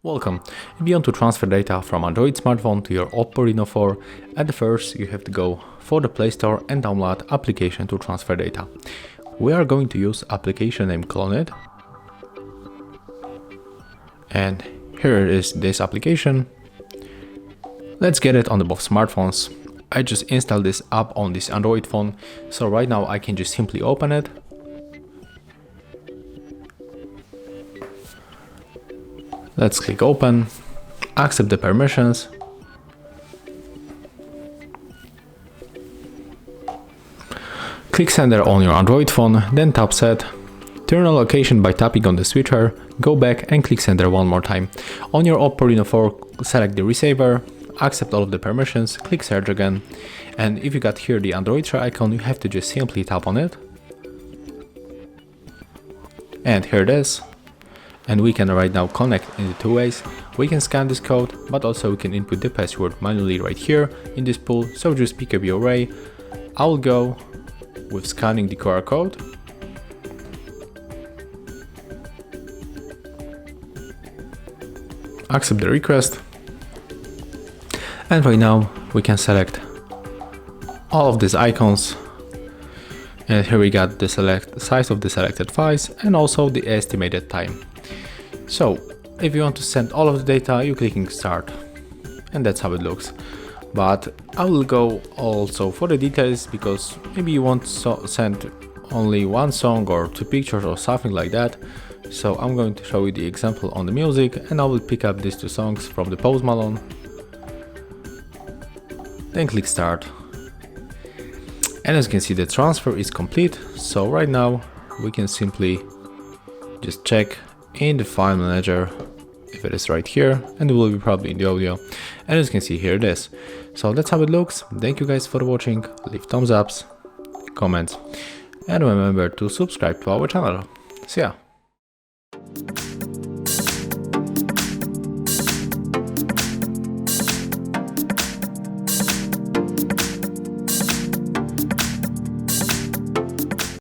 Welcome. If you want to transfer data from Android smartphone to your Oppo Reno 4, at first you have to go for the Play Store and download application to transfer data. We are going to use application named Cloned. And here is this application. Let's get it on the both smartphones. I just installed this app on this Android phone, so right now I can just simply open it. Let's click open, accept the permissions. Click sender on your Android phone, then tap set. Turn on location by tapping on the switcher, go back and click sender one more time. On your Oppo Reno 4, select the receiver, accept all of the permissions, click search again. And if you got here the Android tray icon, you have to just simply tap on it. And here it is. And we can right now connect in the two ways. We can scan this code, but also we can input the password manually right here in this pool. So just pick up your array. I will go with scanning the QR code. Accept the request. And right now we can select all of these icons. And here we got the size of the selected files and also the estimated time. So if you want to send all of the data, you clicking start, and that's how it looks. But I will go also for the details, because maybe you want to send only one song or two pictures or something like that. So I'm going to show you the example on the music, and I will pick up these two songs from the Post Malone. Then click start. And as you can see, the transfer is complete. So right now we can simply just check in the file manager if it is right here, and it will be probably in the audio, and as you can see, here it is. So that's how it looks. Thank you guys for watching. Leave thumbs ups, comments, and remember to subscribe to our channel. See ya.